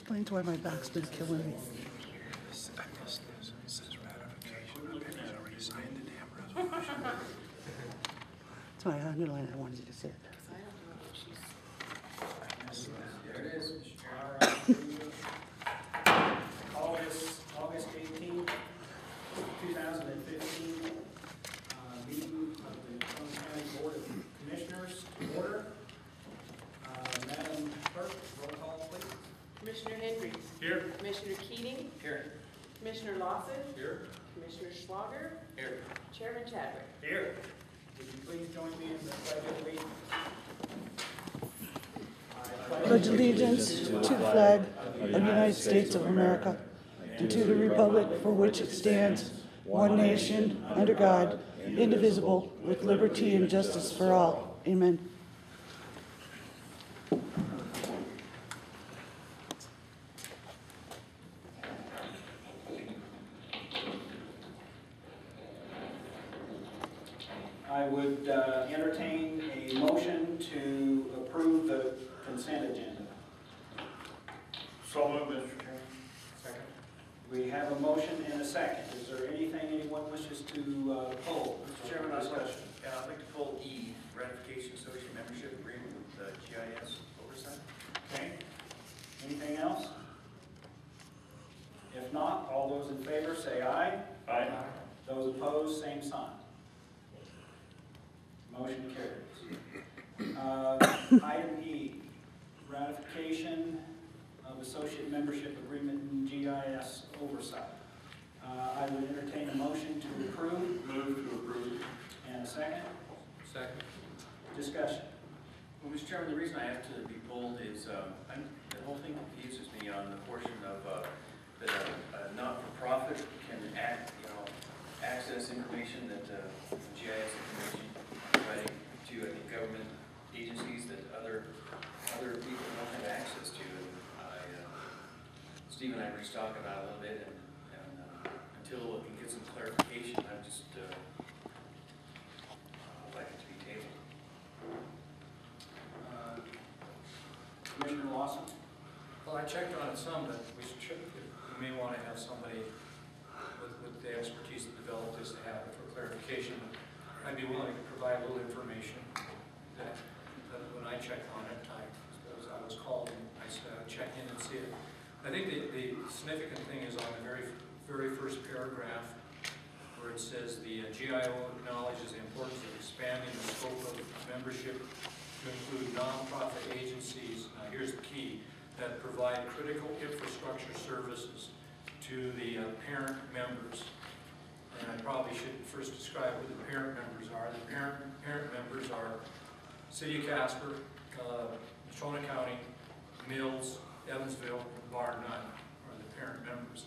Explains why my back's been killing me. That's why I underlined it. I wanted you to say it. There it is. August 18, 2015, meeting of the Natrona County Board of Commissioners to order. Madam Clerk, roll call, please. Commissioner Hendricks. Here. Commissioner Keating. Here. Commissioner Lawson. Here. Commissioner Schwager. Here. Chairman Chadwick. Here. Would you please join me in the Pledge of Allegiance? Pledge allegiance to the flag of the United States of America and to the republic for which it stands, one nation, under God, indivisible, with liberty and justice for all. Amen. I would entertain a motion to approve the consent agenda. So moved, Mr. Chairman. Second. We have a motion and a second. Is there anything anyone wishes to poll? Mr. Chairman, I'd Discussion. like to pull E, ratification associate membership agreement with GIS oversight. Okay. Anything else? If not, all those in favor say aye. Aye. Those opposed, same sign. Motion carries. Item E, ratification of associate membership agreement in GIS oversight. I would entertain a motion to approve. Move to approve. And a second. Second. Discussion. Well, Mr. Chairman, the reason I have to be pulled is the whole thing confuses me on the portion of that a not-for-profit can access information that GIS information providing to, I think, government agencies that other people don't have access to. And Steve and I were just talking about it a little bit, and until we can get some clarification, I'm just I'd like it to be tabled. Commissioner Lawson? Well, I checked on it some, but we may want to have somebody with the expertise to develop this to have it for clarification. I'd be willing to provide a little information that when I checked on it, I was called and I check in and see it. I think the significant thing is on the very first paragraph where it says the GIO acknowledges the importance of expanding the scope of membership to include nonprofit agencies, now here's the key, that provide critical infrastructure services to the parent members. And I probably should first describe who the parent members are. The parent members are City of Casper, Natrona County, Mills, Evansville, and Bar None are the parent members.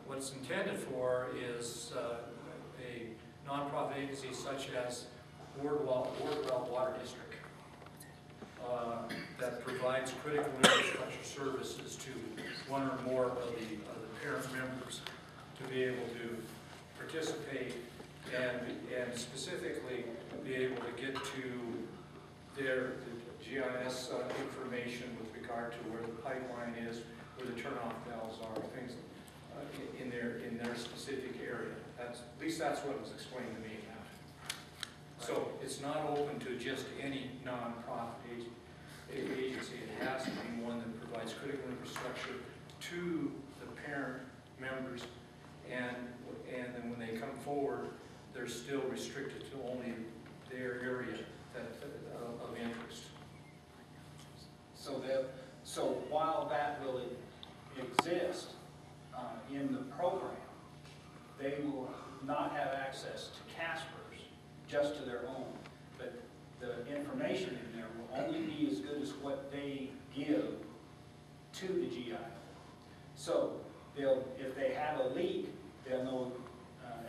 What it's intended for is a nonprofit agency such as Wardwell Water District that provides critical infrastructure services to one or more of the parent members to be able to participate and specifically be able to get to the GIS information with regard to where the pipeline is, where the turnoff valves are, things in their specific area. At least that's what was explained to me about it. So it's not open to just any nonprofit agency. It has to be one that provides critical infrastructure to the parent members, and then when they come forward, they're still restricted to only their area of interest. So while that will exist in the program, they will not have access to Casper's, just to their own. But the information in there will only be as good as what they give to the GIO. So if they have a leak, they'll know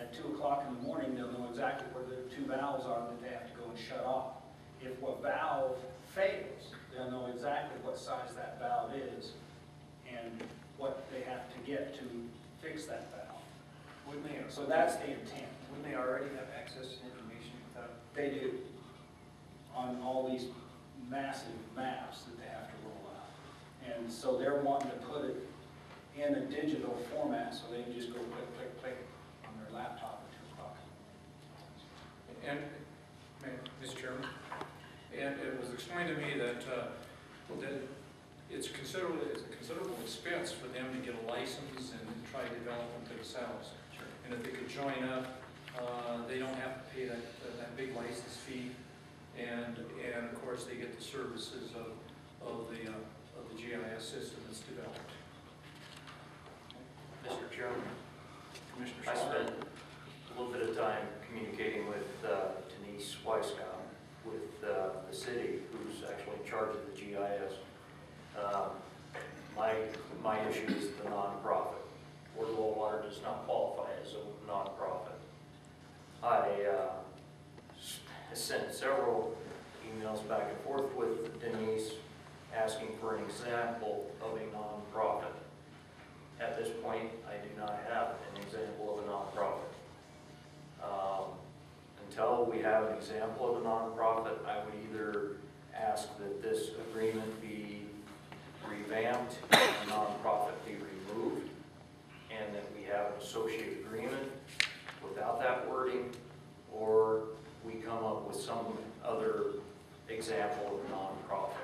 at 2 o'clock in the morning, they'll know exactly where the two valves are that they have to go and shut off. If a valve fails, they'll know exactly what size that valve is and what they have to get to fix that valve. So that's the intent. Wouldn't they already have access to information without? They do, on all these massive maps that they have to roll out. And so they're wanting to put it in a digital format, so they can just go click, click, click on their laptop at 2 o'clock. And, Mr. Chairman, and it was explained to me that, that it's a considerable expense for them to get a license and try to develop them themselves. Sure. And if they could join up, they don't have to pay that big license fee, and of course they get the services of the GIS system that's developed. Mr. Chairman, Commissioner I Schwartz. spent a little bit of time communicating with Denise Weisskopf with the city, who's actually in charge of the GIS. My issue is the nonprofit. Portable Water does not qualify as a nonprofit. I sent several emails back and forth with Denise asking for an example of a nonprofit. At this point, I do not have an example of a nonprofit. Until we have an example of a nonprofit, I would either ask that this agreement be revamped, a nonprofit be removed, and that we have an associate agreement without that wording, or we come up with some other example of a nonprofit.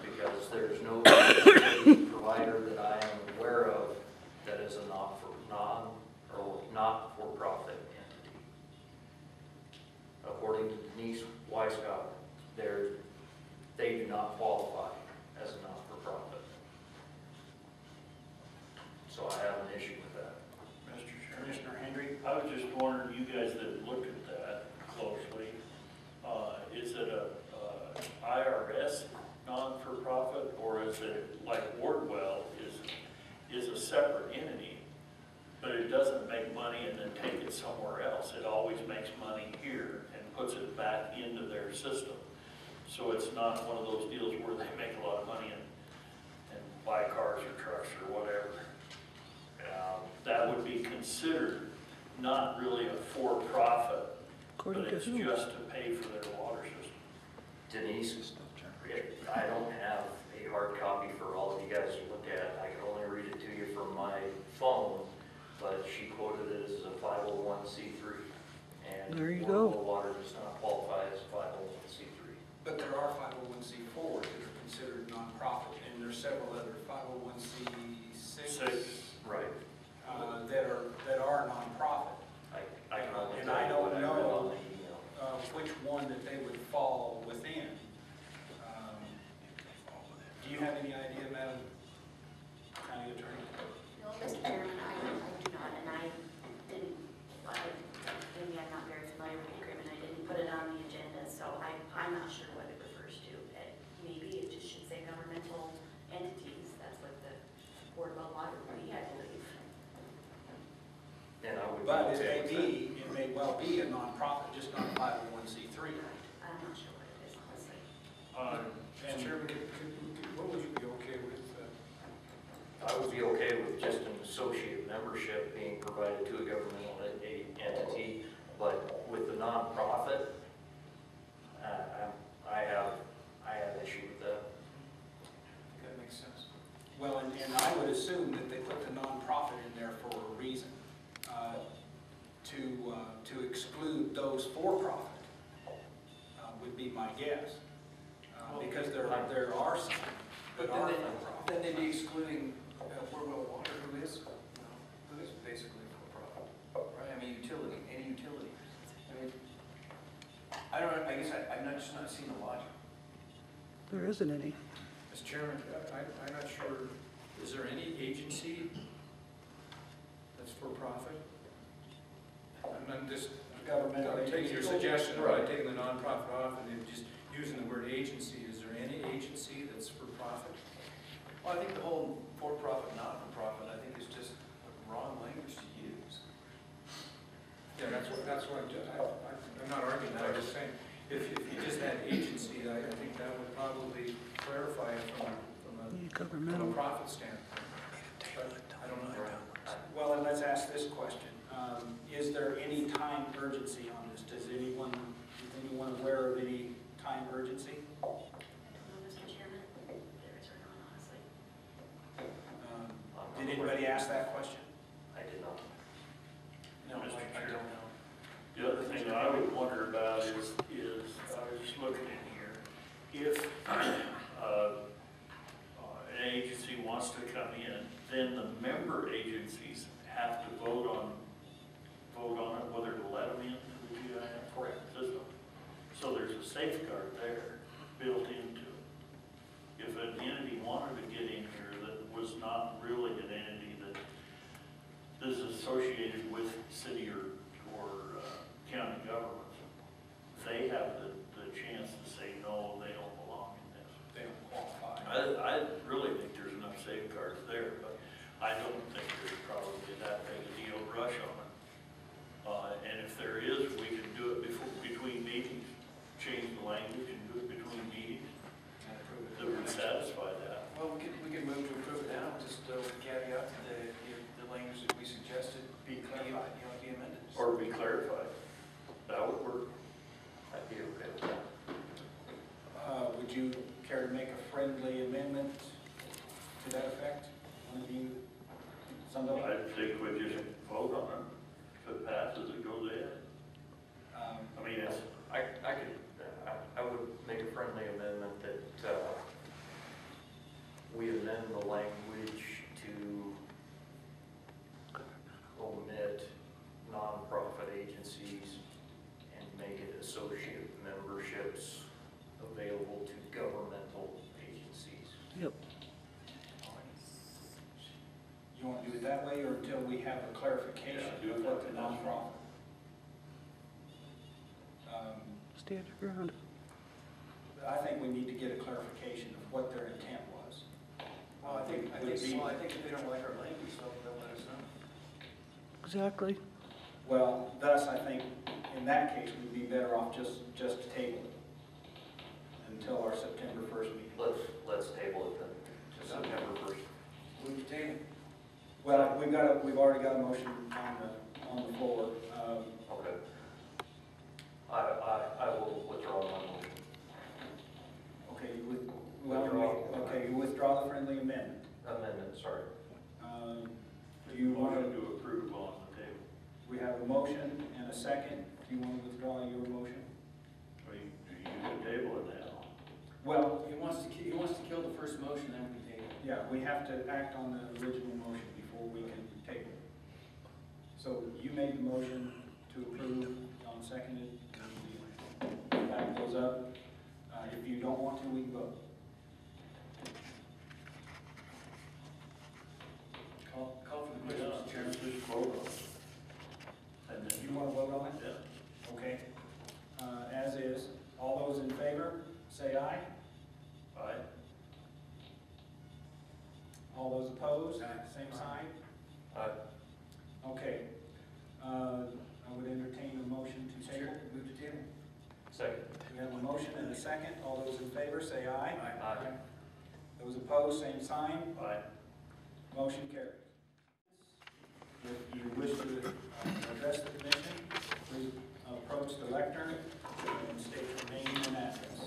Because there's no provider that I am aware of that is a not-for-profit entity. According to Denise Weisskopf, they do not qualify as a not-for-profit. So I have an issue with that. Mr. Chairman, Commissioner Hendry? I was just wondering, you guys that look at that closely, is it a IRS non-for-profit, or is it like Wardwell is a separate entity, but it doesn't make money and then take it somewhere else? It always makes money here and puts it back into their system. So it's not one of those deals where they make a lot of money and buy cars or trucks or whatever. That would be considered not really a for-profit, According but to it's who? just to pay for their water system. Denise, I don't have a hard copy for all of you guys to look at. I can only read it to you from my phone, but she quoted it as a 501c3. And There you Portable go. Water does not qualify as a 501c3. But there are 501c4s that are considered nonprofit, and there's several other 501c6 Right. that are nonprofit. I can only And tell I you don't what I read know, on the email. Which one that they would fall within. Do you have any idea, Madam County Attorney? No, Mr. Chairman, I do not, and I didn't, maybe I'm not very familiar with the agreement, I didn't put it on the agenda, so I'm not sure what it refers to. Maybe it just should say governmental entities, that's what the Board of Water would be, I believe. And I would But be okay with that. it may well be a nonprofit, just not a 501c3. I'm not sure what it is, honestly. And Mr. Chairman, what would you be okay with? I would be okay with just an associate membership being provided to a governmental entity, but with the nonprofit, I have issue with that. That makes sense. Well, and I would assume that they put the nonprofit in there for a reason, to exclude those for-profit, would be my guess. Because there are some that are for-profit. Then they'd be excluding Portable Water, who is basically for-profit, right? I mean, utility, any utility. I mean, I don't know, I guess I'm just not seeing the logic. There isn't any. Mr. Chairman, I'm not sure, is there any agency that's for profit? I'm just Governmental taking your agency. suggestion about taking the nonprofit off and then just using the word agency. Is there any agency that's for profit? Well, I think the whole for-profit, not-for-profit, I think is just wrong language to use. Yeah, that's what I'm not arguing that, I'm just saying, if you just had agency, I think that would probably clarify it from a Governmental. profit standpoint. But I don't know. Well, and let's ask this question. Is there any time urgency on this? Is anyone aware of any time urgency? I don't know, Mr. Chairman, if there or be clarified. That would work. I'd be okay with that. Would you care to make a friendly amendment to that effect? One of you, somebody? I think we just vote on it. If it passes, it goes in. I mean, it's, I would make a friendly amendment that we amend the language to omit nonprofit agencies and make it associate memberships available to governmental agencies. Yep. You want to do it that way, or until we have a clarification Yeah, do it of what the that way. nonprofit? Stand your ground. I think we need to get a clarification of what their intent was. Well, I think if they don't like our language, they'll let us know. Exactly. Well, thus, I think, in that case, we'd be better off just to table it until our September 1st meeting. Let's table it then to September 1st. Move the table. Well, we've already got a motion on the floor. Okay. I will withdraw my motion. Okay, you withdraw the friendly amendment. Amendment, sorry. Do you want motion to, to approve on the table. we have a motion and a second. Do you want to withdraw your motion? Or you can table it now. Well, He wants to kill the first motion, then we can table it. yeah, we have to act on the original motion before we can table it. So you made the motion to approve, John seconded. That goes up. If you don't want to, we can vote. Call for the question, Mr. Chairman. Just vote on it. And then You want to vote on it? Yeah. Okay. As is. All those in favor, say aye. Aye. All those opposed, Aye. same sign. Okay. I would entertain a motion to Mr. table. Chair, move to table. Second. We have a motion and a second. All those in favor, say aye. Aye. Those opposed, same sign. Aye. Motion carries. If you wish to address the commission, please approach the lectern and state your name and address.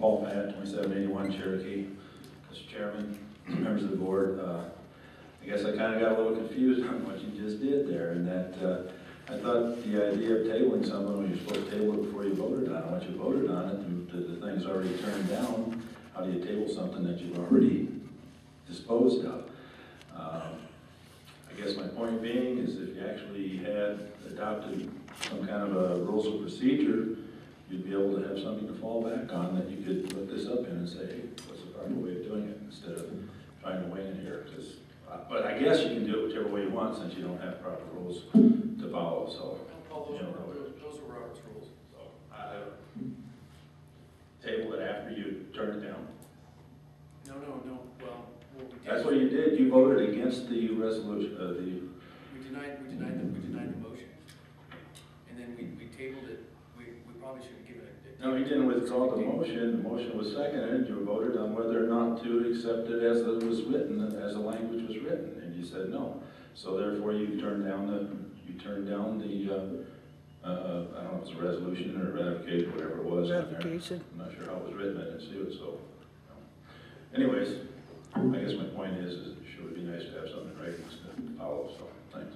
Paul Matt, 2781 Cherokee. Mr. Chairman, members of the board, I guess I kind of got a little confused on what you just did there, and that I thought the idea of tabling something when you're supposed to table it before you voted on it. Once you voted on it, the thing's already turned down. How do you table something that you've already disposed of? I guess my point being is if you actually had adopted some kind of a rules of procedure, you'd be able to have something to fall back on that you could look this up in and say, hey, what's the proper way of doing it, instead of trying to wing it here. But I guess you can do it whichever way you want since you don't have proper rules to follow, so. Paul, those are Robert's rules. So I table it after you turn it down. No, well, That's what you did, you voted against the resolution, we denied the motion. And then we tabled it, we probably should have given it. no, you didn't withdraw the motion was seconded, you voted on whether or not to accept it as it was written, as the language was written, and you said no. So therefore you turned down the, I don't know if it was a resolution or a ratification, whatever it was. Ratification. I'm not sure how it was written, I didn't see it, so. Anyways, I guess my point is it sure would be nice to have something in writing to follow, so thanks.